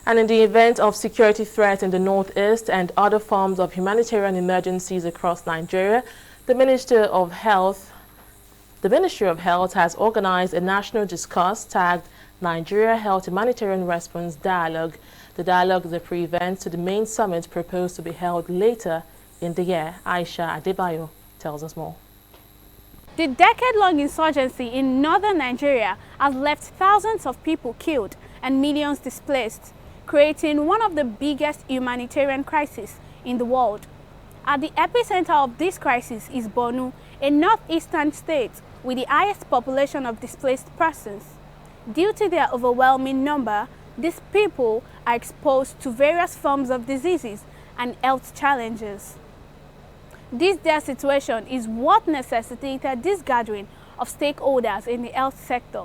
And in the event of security threats in the northeast and other forms of humanitarian emergencies across Nigeria, the Ministry of Health has organized a national discourse tagged Nigeria Health Humanitarian Response Dialogue. The dialogue is a pre-event to the main summit proposed to be held later in the year. Aisha Adebayo tells us more. The decade-long insurgency in northern Nigeria has left thousands of people killed and millions displaced, creating one of the biggest humanitarian crises in the world. At the epicenter of this crisis is Borno, a northeastern state with the highest population of displaced persons. Due to their overwhelming number, these people are exposed to various forms of diseases and health challenges. This dire situation is what necessitated this gathering of stakeholders in the health sector.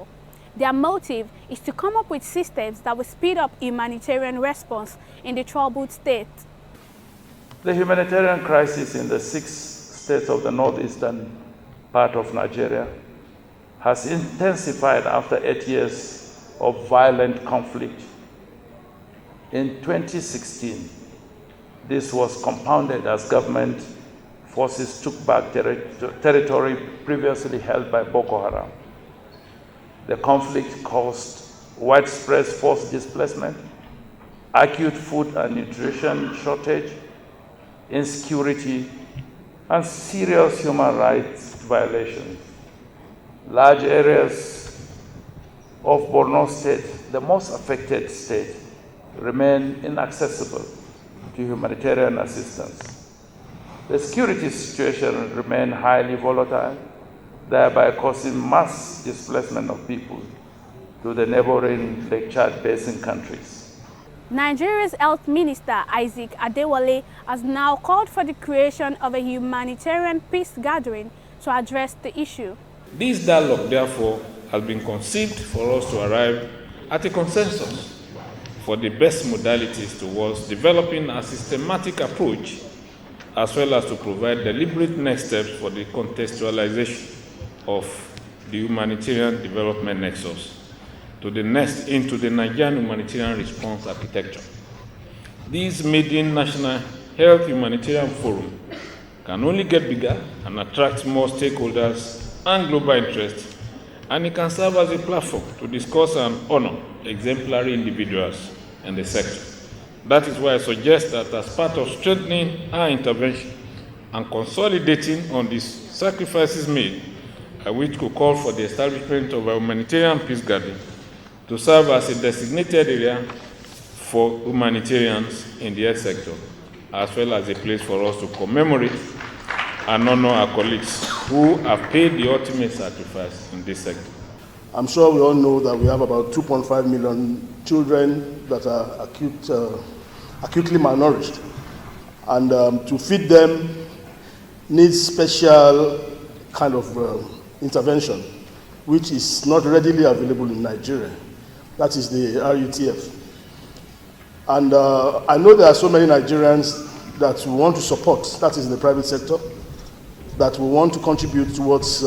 Their motive is to come up with systems that will speed up humanitarian response in the troubled state. The humanitarian crisis in the 6 states of the northeastern part of Nigeria has intensified after 8 years of violent conflict. In 2016, this was compounded as government forces took back territory previously held by Boko Haram. The conflict caused widespread forced displacement, acute food and nutrition shortage, insecurity, and serious human rights violations. Large areas of Borno State, the most affected state, remain inaccessible to humanitarian assistance. The security situation remains highly volatile, thereby causing mass displacement of people to the neighboring Lake Chad Basin countries. Nigeria's Health Minister Isaac Adewale has now called for the creation of a humanitarian peace gathering to address the issue. This dialogue, therefore, has been conceived for us to arrive at a consensus for the best modalities towards developing a systematic approach, as well as to provide deliberate next steps for the contextualization of the humanitarian development nexus into the Nigerian humanitarian response architecture. This maiden national health humanitarian forum can only get bigger and attract more stakeholders and global interest, and it can serve as a platform to discuss and honor exemplary individuals in the sector. That is why I suggest that as part of strengthening our intervention and consolidating on these sacrifices made, I wish to call for the establishment of a humanitarian peace garden to serve as a designated area for humanitarians in the health sector, as well as a place for us to commemorate and honor our colleagues who have paid the ultimate sacrifice in this sector. I'm sure we all know that we have about 2.5 million children that are acutely malnourished, and to feed them needs special kind of intervention, which is not readily available in Nigeria. That is the RUTF. And I know there are so many Nigerians that we want to support, that is in the private sector, that we want to contribute towards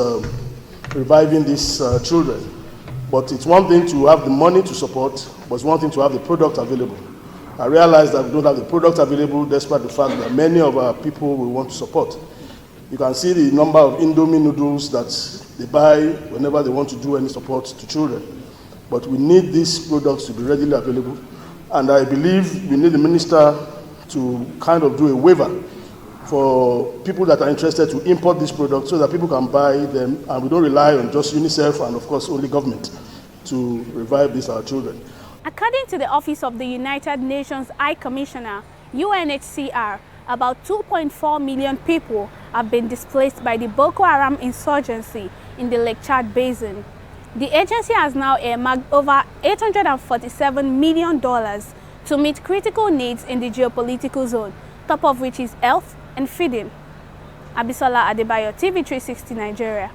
reviving these children. But it's one thing to have the money to support, but it's one thing to have the product available. I realize that we don't have the product available despite the fact that many of our people we want to support. You can see the number of Indomie noodles that they buy whenever they want to do any support to children. But we need these products to be readily available. And I believe we need the minister to kind of do a waiver for people that are interested to import these products so that people can buy them and we don't rely on just UNICEF and of course only government to revive these our children. According to the Office of the United Nations High Commissioner, UNHCR, about 2.4 million people have been displaced by the Boko Haram insurgency in the Lake Chad Basin. The agency has now earmarked over $847 million to meet critical needs in the geopolitical zone, top of which is health and feeding. Abisola Adebayo, TV360 Nigeria.